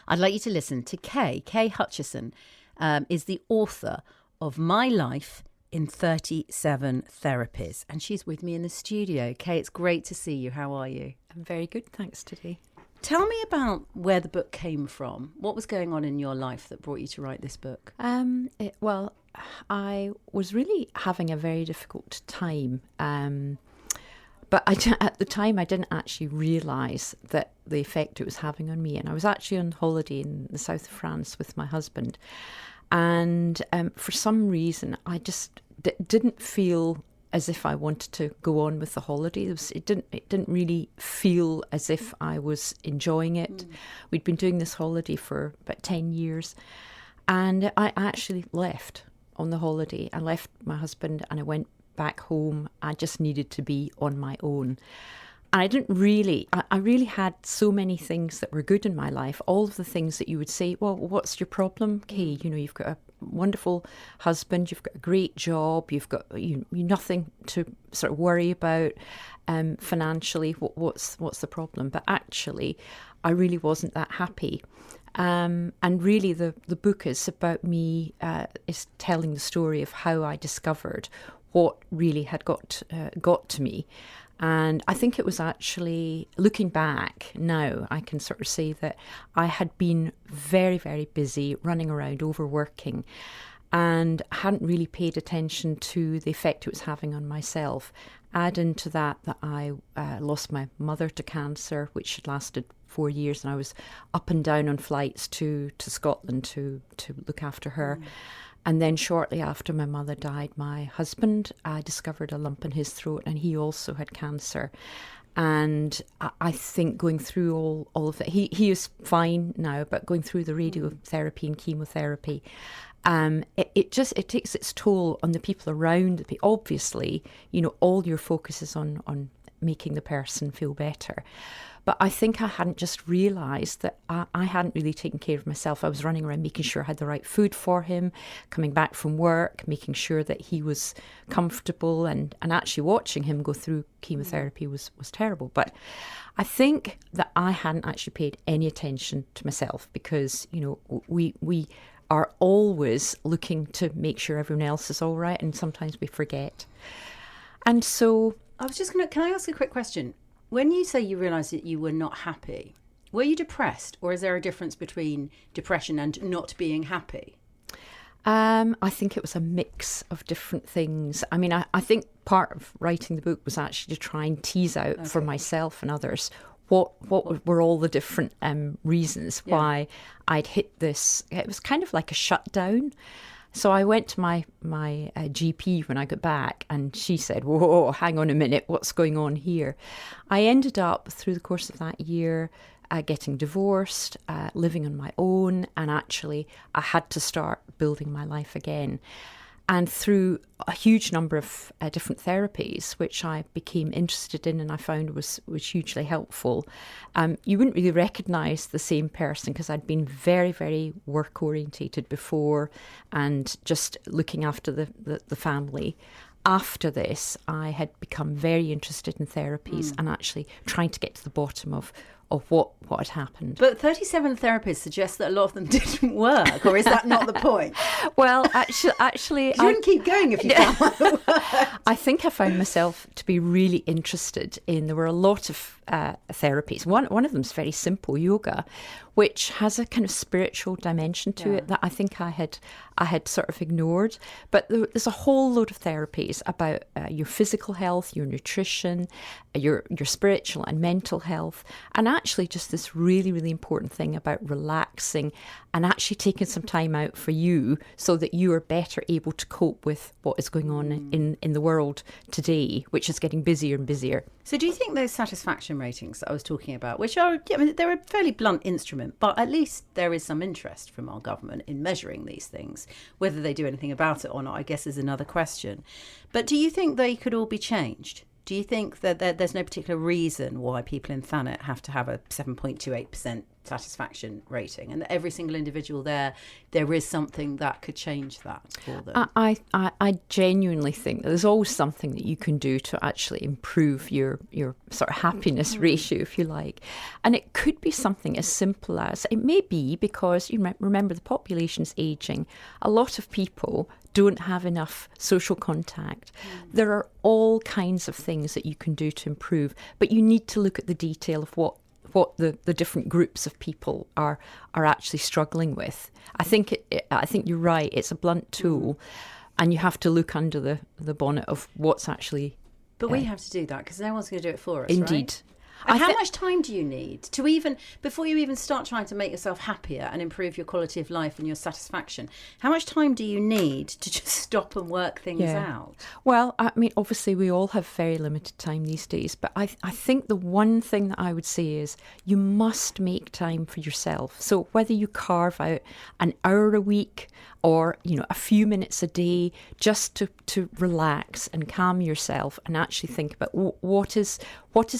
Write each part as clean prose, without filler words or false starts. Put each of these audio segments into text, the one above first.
I'd like you to listen to Kay. Kay Hutchison is the author of My Life in 37 Therapies. And she's with me in the studio. Kay, it's great to see you. How are you? I'm very good, thanks, today. Tell me about where the book came from. What was going on in your life that brought you to write this book? Well, I was really having a very difficult time. But at the time, I didn't actually realise that the effect it was having on me. And I was actually on holiday in the south of France with my husband. And for some reason, I just didn't feel as if I wanted to go on with the holiday. It didn't really feel as if I was enjoying it. We'd been doing this holiday for about 10 years. And I actually left on the holiday. I left my husband and I went back home. I just needed to be on my own. And I really had so many things that were good in my life, all of the things that you would say, well, what's your problem, Kay? You know, you've got a wonderful husband, you've got a great job, you've got nothing to sort of worry about financially. What's the problem? But actually, I really wasn't that happy. And really, the book is about me, is telling the story of how I discovered what really had got to me. And I think it was actually, looking back now, I can sort of say that I had been very, very busy, running around, overworking, and hadn't really paid attention to the effect it was having on myself. Add into that I lost my mother to cancer, which had lasted 4 years, and I was up and down on flights to Scotland to look after her. And then shortly after my mother died, my husband discovered a lump in his throat, and he also had cancer. And I think going through all of it, he is fine now, but going through the radiotherapy and chemotherapy, it takes its toll on the people around. Obviously, you know, all your focus is on making the person feel better. But I think I hadn't just realised that I hadn't really taken care of myself. I was running around making sure I had the right food for him, coming back from work, making sure that he was comfortable, and actually watching him go through chemotherapy was terrible. But I think that I hadn't actually paid any attention to myself because, you know, we are always looking to make sure everyone else is all right, and sometimes we forget. And so I was just can I ask a quick question? When you say you realised that you were not happy, were you depressed, or is there a difference between depression and not being happy? I think it was a mix of different things. I mean, I think part of writing the book was actually to try and tease out for myself and others what were all the different reasons why I'd hit this. It was kind of like a shutdown. So I went to my GP when I got back, and she said, whoa, hang on a minute, what's going on here? I ended up, through the course of that year, getting divorced, living on my own, and actually I had to start building my life again. And through a huge number of different therapies, which I became interested in and I found was hugely helpful, you wouldn't really recognise the same person because I'd been very, very work orientated before and just looking after the family. After this, I had become very interested in therapies and actually trying to get to the bottom of what had happened. But 37 therapists suggest that a lot of them didn't work, or is that not the point? Well, actually, you wouldn't keep going if you found one that worked. I think I found myself to be really interested in. There were a lot of therapies. One of them is very simple, yoga, which has a kind of spiritual dimension to it that I think I had sort of ignored. But there's a whole load of therapies about your physical health, your nutrition, your spiritual and mental health, and actually just this really, really important thing about relaxing and actually taking some time out for you so that you are better able to cope with what is going on in the world today, which is getting busier and busier. So do you think those satisfaction ratings that I was talking about, which are, I mean, they're a fairly blunt instrument, but at least there is some interest from our government in measuring these things. Whether they do anything about it or not, I guess, is another question. But do you think they could all be changed? Do you think that there's no particular reason why people in Thanet have to have a 7.28% satisfaction rating, and that every single individual there is something that could change that for them. I genuinely think that there's always something that you can do to actually improve your sort of happiness ratio, if you like. And it could be something as simple as, it may be because, you remember, the population's ageing. A lot of people don't have enough social contact. There are all kinds of things that you can do to improve, but you need to look at the detail of what the different groups of people are actually struggling with. I think you're right. It's a blunt tool, and you have to look under the bonnet of what's actually. But we have to do that because no one's going to do it for us. Indeed. Right? And how much time do you need to even, before you even start trying to make yourself happier and improve your quality of life and your satisfaction, how much time do you need to just stop and work things out? Well, I mean, obviously we all have very limited time these days, but I think the one thing that I would say is you must make time for yourself. So whether you carve out an hour a week or, a few minutes a day just to relax and calm yourself and actually think about what is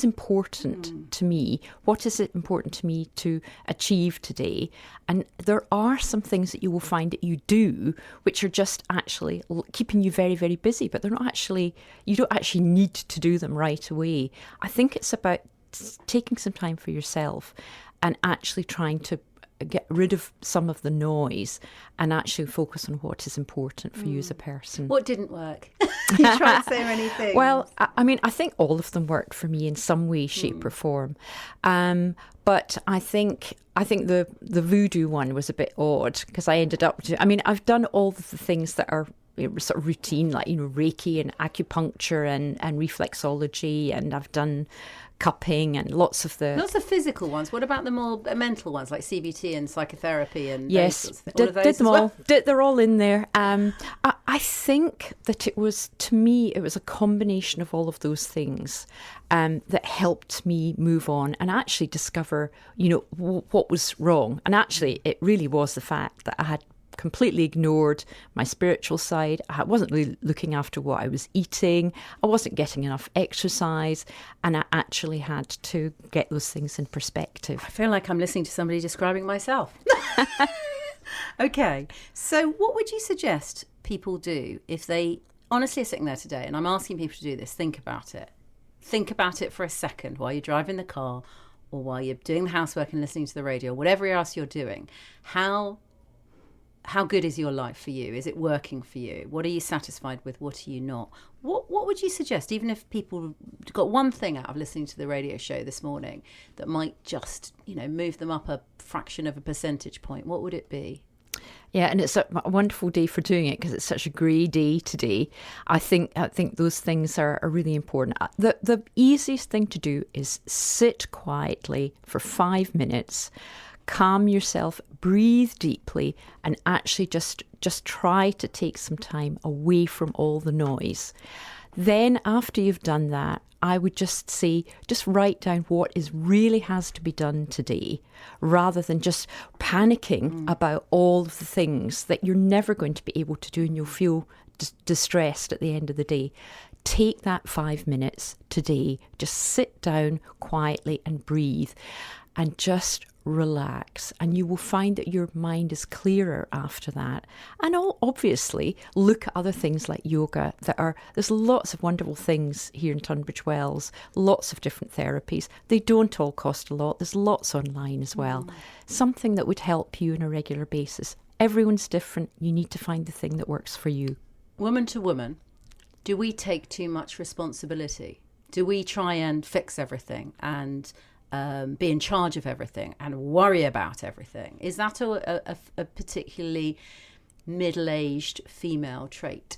important to me, what is it important to me to achieve today. And there are some things that you will find that you do which are just actually keeping you very, very busy, but they're not actually, you don't actually need to do them right away. I think it's about taking some time for yourself and actually trying to get rid of some of the noise and actually focus on what is important for you as a person. What didn't work? You tried so many things. Well, I mean, I think all of them worked for me in some way, shape or form. But I think the voodoo one was a bit odd because I ended up I've done all of the things that are sort of routine, like, Reiki and acupuncture and reflexology, and I've done cupping and lots of physical ones. What about the more mental ones like CBT and psychotherapy and yes, did them all. They're all in there. I think that it was a combination of all of those things that helped me move on and actually discover what was wrong. And actually it really was the fact that I had completely ignored my spiritual side. I wasn't really looking after what I was eating. I wasn't getting enough exercise, and I actually had to get those things in perspective. I feel like I'm listening to somebody describing myself. Okay, so what would you suggest people do if they honestly are sitting there today, and I'm asking people to do this, think about it. Think about it for a second while you're driving the car or while you're doing the housework and listening to the radio, whatever else you're doing. How good is your life for you? Is it working for you? What are you satisfied with? What are you not? What would you suggest, even if people got one thing out of listening to the radio show this morning that might just, move them up a fraction of a percentage point? What would it be? Yeah, and it's a wonderful day for doing it because it's such a grey day today. I think those things are really important. The easiest thing to do is sit quietly for 5 minutes, calm yourself, breathe deeply, and actually just try to take some time away from all the noise. Then after you've done that, I would just say, just write down what really has to be done today, rather than just panicking about all of the things that you're never going to be able to do and you'll feel distressed at the end of the day. Take that 5 minutes today, just sit down quietly and breathe and just relax, and you will find that your mind is clearer after that. And obviously look at other things like yoga. There's lots of wonderful things here in Tunbridge Wells, lots of different therapies. They don't all cost a lot. There's lots online as well. Something that would help you on a regular basis. Everyone's different. You need to find the thing that works for you. Woman to woman, do we take too much responsibility? Do we try and fix everything and be in charge of everything and worry about everything? Is that a particularly middle-aged female trait?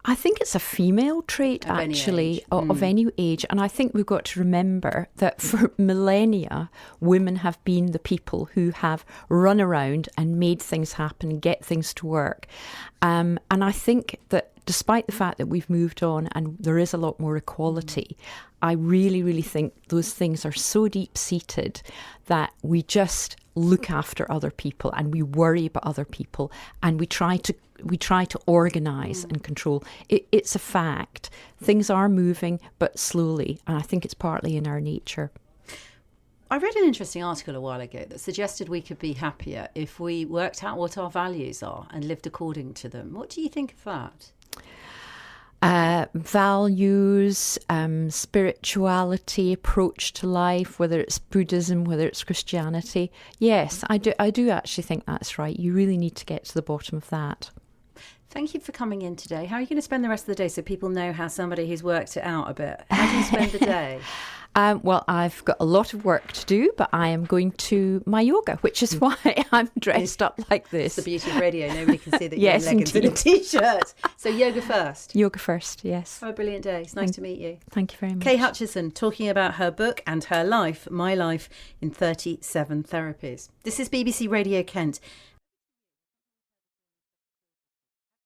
I think it's a female trait, of actually, of any age. And I think we've got to remember that for millennia, women have been the people who have run around and made things happen and get things to work. And I think that despite the fact that we've moved on and there is a lot more equality, I really, really think those things are so deep-seated that we just look after other people and we worry about other people and we try to organise and control. It's a fact. Things are moving, but slowly, and I think it's partly in our nature. I read an interesting article a while ago that suggested we could be happier if we worked out what our values are and lived according to them. What do you think of that? Values, spirituality, approach to life, whether it's Buddhism, whether it's Christianity. Yes, I do actually think that's right. You really need to get to the bottom of that. Thank you for coming in today. How are you going to spend the rest of the day so people know how somebody who's worked it out a bit? How do you spend the day? Well, I've got a lot of work to do, but I am going to my yoga, which is why I'm dressed up like this. It's the beauty of radio. Nobody can see that you're Yes, in leggings and a indeed. T-shirt. So yoga first. Yoga first, yes. Have a brilliant day. It's nice to meet you. Thank you very much. Kay Hutchison talking about her book and her life, My Life in 37 Therapies. This is BBC Radio Kent.